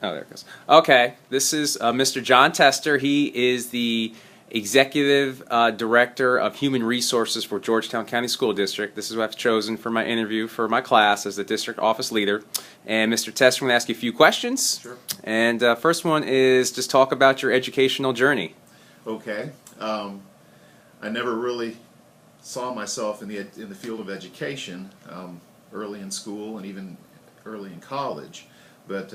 Oh, there it goes. Okay, this is Mr. John Tester. He is the Executive Director of Human Resources for Georgetown County School District. This is what I've chosen for my interview for my class as the district office leader. And Mr. Tester, I'm going to ask you a few questions. Sure. And first one is just talk about your educational journey. Okay. I never really saw myself in the field of education early in school and even early in college, but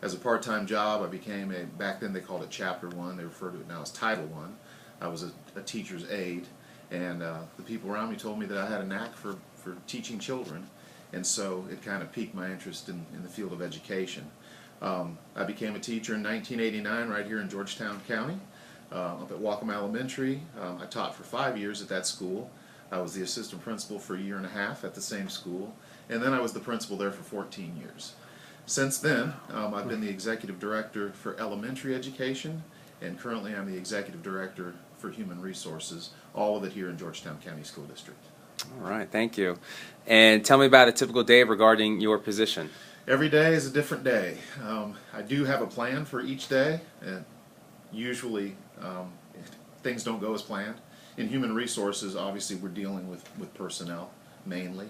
as a part-time job, I became back then they called it Chapter 1, they refer to it now as Title 1. I was a teacher's aide, and the people around me told me that I had a knack for teaching children, and so it kind of piqued my interest in the field of education. I became a teacher in 1989 right here in Georgetown County, up at Wacom Elementary. I taught for 5 years at that school. I was the assistant principal for a year and a half at the same school, and then I was the principal there for 14 years. Since then, I've been the executive director for elementary education, and currently I'm the executive director for human resources, all of it here in Georgetown County School District. All right, thank you. And tell me about a typical day regarding your position. Every day is a different day. I do have a plan for each day, and usually things don't go as planned. In human resources, obviously we're dealing with personnel mainly.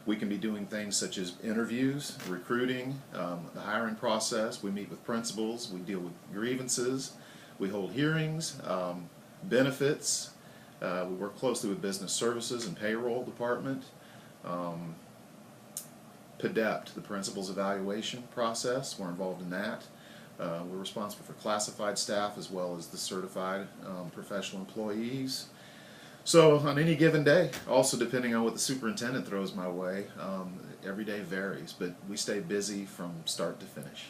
We can be doing things such as interviews, recruiting, the hiring process. We meet with principals, we deal with grievances, we hold hearings, benefits. We work closely with business services and payroll department. PDEPT, the principal's evaluation process, we're involved in that. We're responsible for classified staff as well as the certified professional employees. So on any given day, also depending on what the superintendent throws my way, every day varies, but we stay busy from start to finish.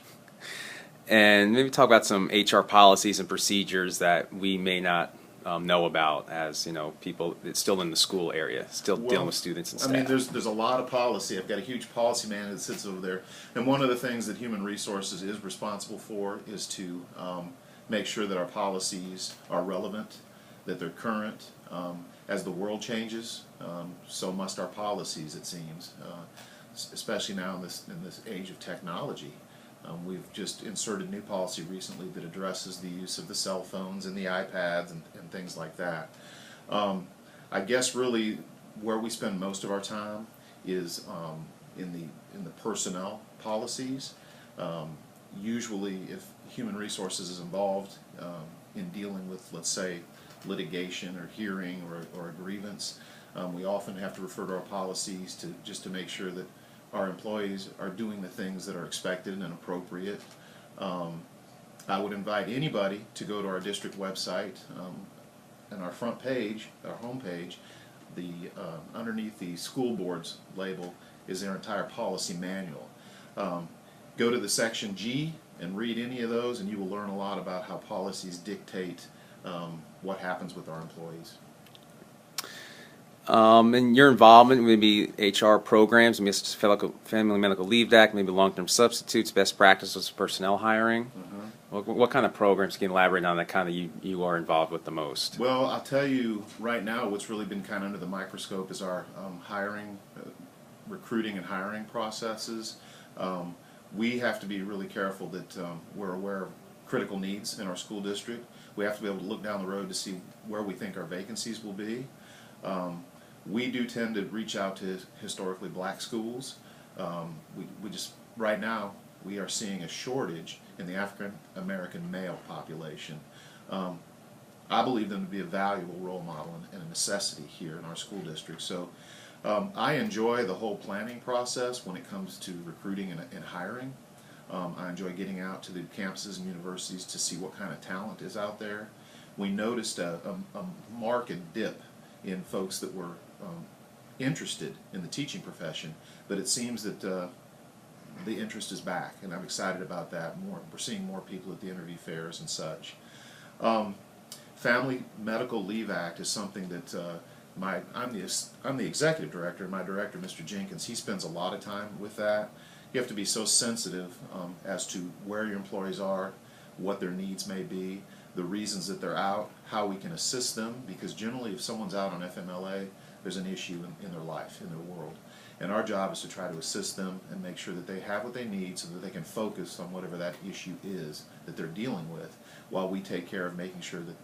And maybe talk about some HR policies and procedures that we may not know about as, people that's still in the school area, still dealing with students and staff. I mean, there's a lot of policy. I've got a huge policy man that sits over there, and one of the things that Human Resources is responsible for is to make sure that our policies are relevant, that they're current. As the world changes, so must our policies, it seems, especially now in this age of technology. We've just inserted new policy recently that addresses the use of the cell phones and the iPads and things like that. I guess really where we spend most of our time is in the personnel policies. Usually if human resources is involved in dealing with, let's say, litigation or hearing or a grievance, we often have to refer to our policies just to make sure that our employees are doing the things that are expected and appropriate. I would invite anybody to go to our district website, and our front page, our home page, underneath the school board's label is their entire policy manual. Go to the section G and read any of those, and you will learn a lot about how policies dictate what happens with our employees. And your involvement, maybe HR programs, maybe it's Family Medical Leave Act, maybe long-term substitutes, best practices of personnel hiring. What kind of programs can you elaborate on that kind of you are involved with the most? Well, I'll tell you right now what's really been kind of under the microscope is our recruiting and hiring processes. We have to be really careful that we're aware of critical needs in our school district. We have to be able to look down the road to see where we think our vacancies will be. We do tend to reach out to historically black schools. We just, right now, we are seeing a shortage in the African American male population. I believe them to be a valuable role model and a necessity here in our school district. So I enjoy the whole planning process when it comes to recruiting and hiring. I enjoy getting out to the campuses and universities to see what kind of talent is out there. We noticed a marked dip in folks that were interested in the teaching profession, but it seems that the interest is back, and I'm excited about that. We're seeing more people at the interview fairs and such. Family Medical Leave Act is something that I'm the executive director, and my director, Mr. Jenkins, he spends a lot of time with that. You have to be so sensitive as to where your employees are, what their needs may be, the reasons that they're out, how we can assist them, because generally if someone's out on FMLA, there's an issue in their life, in their world. And our job is to try to assist them and make sure that they have what they need so that they can focus on whatever that issue is that they're dealing with, while we take care of making sure that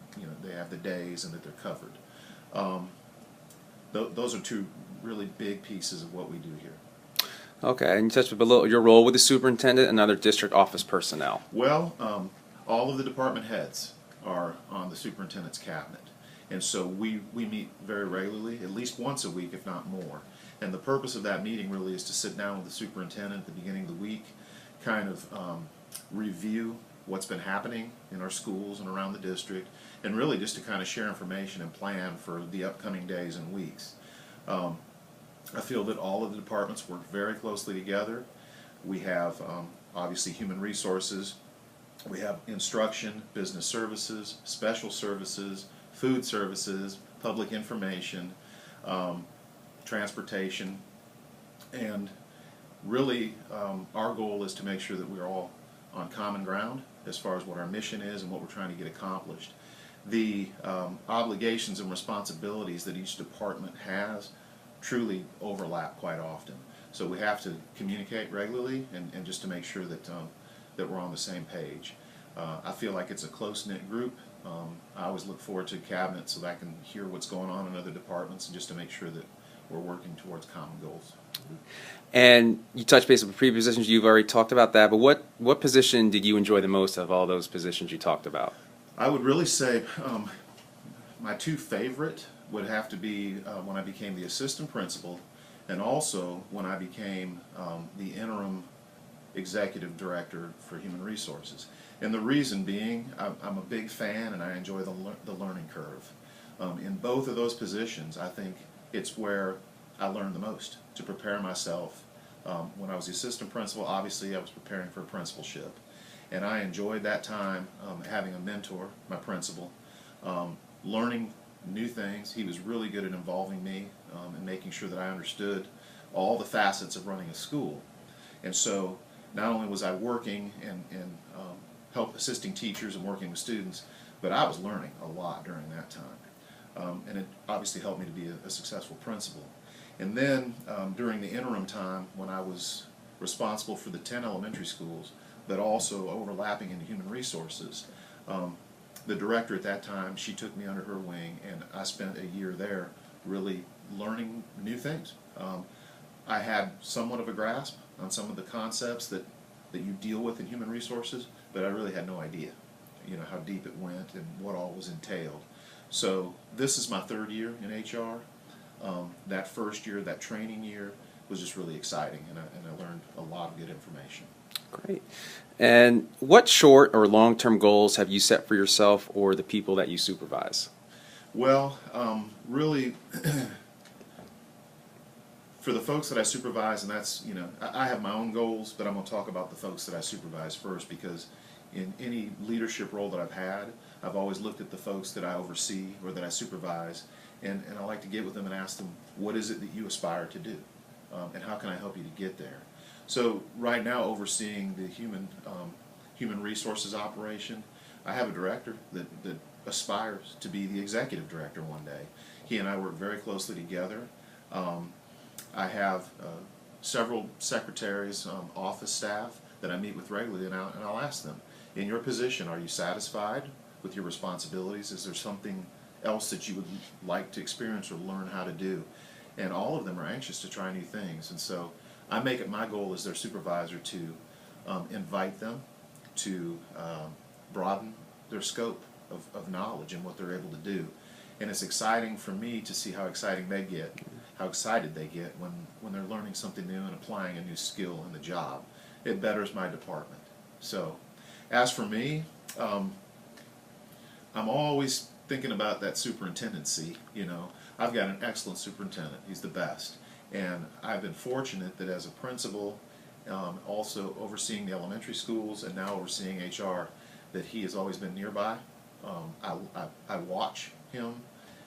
they have the days and that they're covered. Those are two really big pieces of what we do here. Okay, and you touched a little your role with the superintendent and other district office personnel. Well, all of the department heads are on the superintendent's cabinet. And so we meet very regularly, at least once a week, if not more. And the purpose of that meeting really is to sit down with the superintendent at the beginning of the week, kind of review what's been happening in our schools and around the district, and really just to kind of share information and plan for the upcoming days and weeks. I feel that all of the departments work very closely together. We have obviously human resources, we have instruction, business services, special services, food services, public information, transportation, and really our goal is to make sure that we're all on common ground as far as what our mission is and what we're trying to get accomplished. The obligations and responsibilities that each department has truly overlap quite often. So we have to communicate regularly and just to make sure that, that we're on the same page. I feel like it's a close-knit group. I always look forward to cabinet so that I can hear what's going on in other departments and just to make sure that we're working towards common goals. And you touched base on previous positions. You've already talked about that, but what position did you enjoy the most of all those positions you talked about? I would really say my two favorite would have to be when I became the assistant principal, and also when I became the interim executive director for human resources. And the reason being, I'm a big fan and I enjoy the learning curve. In both of those positions, I think it's where I learned the most to prepare myself. When I was the assistant principal, obviously I was preparing for a principalship. And I enjoyed that time having a mentor, my principal, learning new things. He was really good at involving me and making sure that I understood all the facets of running a school. And so not only was I working and help assisting teachers and working with students, but I was learning a lot during that time. And it obviously helped me to be a successful principal. And then during the interim time when I was responsible for the 10 elementary schools, but also overlapping into human resources, the director at that time, she took me under her wing, and I spent a year there really learning new things. I had somewhat of a grasp on some of the concepts that you deal with in human resources, but I really had no idea, how deep it went and what all was entailed. So this is my third year in HR. That first year, that training year, was just really exciting, and I learned a lot of good information. Great. And what short or long-term goals have you set for yourself or the people that you supervise? Well, really, for the folks that I supervise, and that's, I have my own goals, but I'm going to talk about the folks that I supervise first, because in any leadership role that I've had, I've always looked at the folks that I oversee or that I supervise, and I like to get with them and ask them, what is it that you aspire to do? And how can I help you to get there? So right now, overseeing the human resources operation, I have a director that aspires to be the executive director one day. He and I work very closely together. I have several secretaries, office staff that I meet with regularly, and I'll ask them, in your position, are you satisfied with your responsibilities? Is there something else that you would like to experience or learn how to do? And all of them are anxious to try new things, and so I make it my goal as their supervisor to invite them to broaden their scope of knowledge and what they're able to do. And it's exciting for me to see how excited they get when they're learning something new and applying a new skill in the job. It betters my department. So as for me, I'm always thinking about that superintendency. I've got an excellent superintendent. He's the best. And I've been fortunate that as a principal, also overseeing the elementary schools and now overseeing HR, that he has always been nearby. I watch him.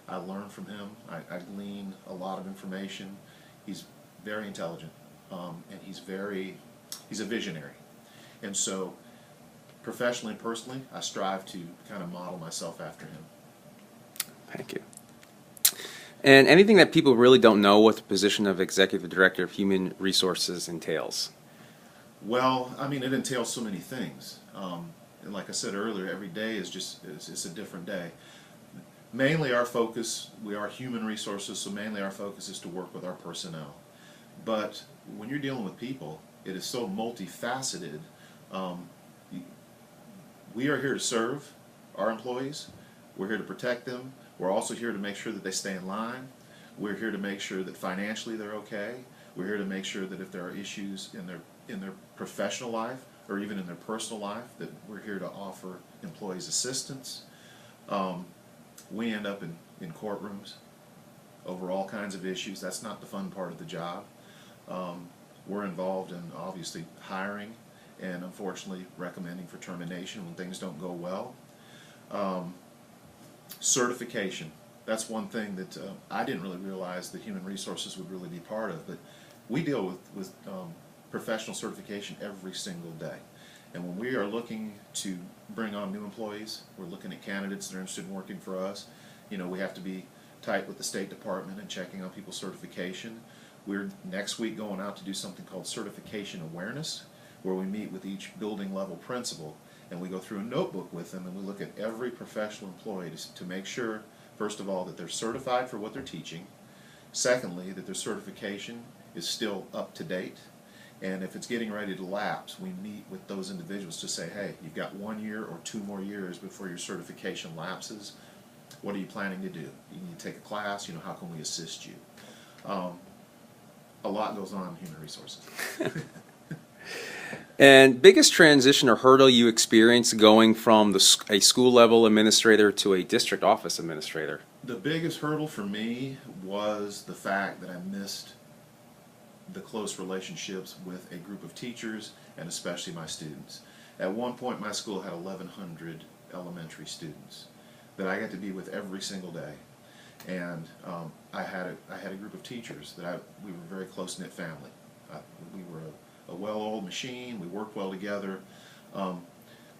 I learn from him. I glean a lot of information. He's very intelligent, and he's a visionary. And so professionally and personally, I strive to kind of model myself after him. Thank you. And anything that people really don't know what the position of Executive Director of Human Resources entails? Well, I mean, it entails so many things. And like I said earlier, every day is it's a different day. Mainly our focus, we are human resources, so mainly our focus is to work with our personnel. But when you're dealing with people, it is so multifaceted. Um, we are here to serve our employees. We're here to protect them. We're also here to make sure that they stay in line. We're here to make sure that financially they're okay. We're here to make sure that if there are issues in their professional life or even in their personal life, that we're here to offer employees assistance. We end up in courtrooms over all kinds of issues. That's not the fun part of the job. We're involved in obviously hiring and unfortunately recommending for termination when things don't go well. Certification. That's one thing that I didn't really realize that human resources would really be part of, but we deal with professional certification every single day. And when we are looking to bring on new employees, we're looking at candidates that are interested in working for us. You know, we have to be tight with the State Department and checking on people's certification. We're next week going out to do something called certification awareness, where we meet with each building level principal and we go through a notebook with them and we look at every professional employee to make sure, first of all, that they're certified for what they're teaching. Secondly, that their certification is still up to date. And if it's getting ready to lapse, we meet with those individuals to say, hey, you've got 1 year or 2 more years before your certification lapses. What are you planning to do? You need to take a class. You know, how can we assist you? A lot goes on in human resources. And biggest transition or hurdle you experienced going from a school level administrator to a district office administrator? The biggest hurdle for me was the fact that I missed the close relationships with a group of teachers and especially my students. At one point my school had 1,100 elementary students that I got to be with every single day. And I had a group of teachers that we were a very close-knit family. We were a well-oiled machine. We worked well together.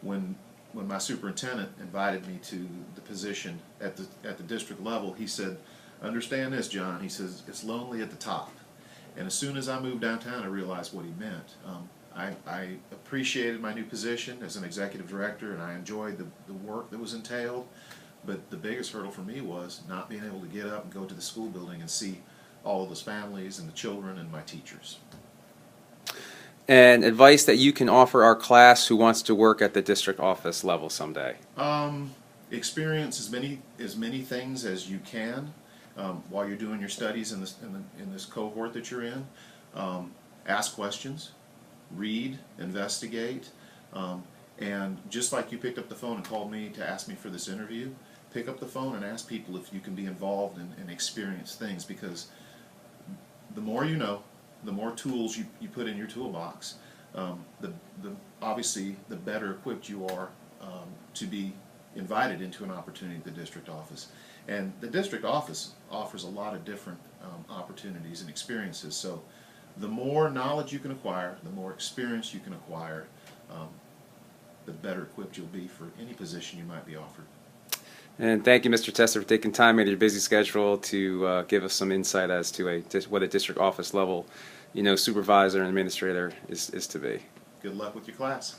When my superintendent invited me to the position at the district level, he said, "Understand this, John." He says, "It's lonely at the top." And as soon as I moved downtown, I realized what he meant. I appreciated my new position as an executive director, and I enjoyed the work that was entailed. But the biggest hurdle for me was not being able to get up and go to the school building and see all of those families and the children and my teachers. And advice that you can offer our class who wants to work at the district office level someday? Experience as many things as you can while you're doing your studies in this cohort that you're in. Ask questions, read, investigate, and just like you picked up the phone and called me to ask me for this interview, pick up the phone and ask people if you can be involved and experience things, because the more you know, the more tools you put in your toolbox, obviously the better equipped you are to be invited into an opportunity at the district office. And the district office offers a lot of different opportunities and experiences. So the more knowledge you can acquire, the more experience you can acquire, the better equipped you'll be for any position you might be offered. And thank you, Mr. Tester, for taking time out of your busy schedule to give us some insight as to what a district office level, supervisor and administrator is to be. Good luck with your class.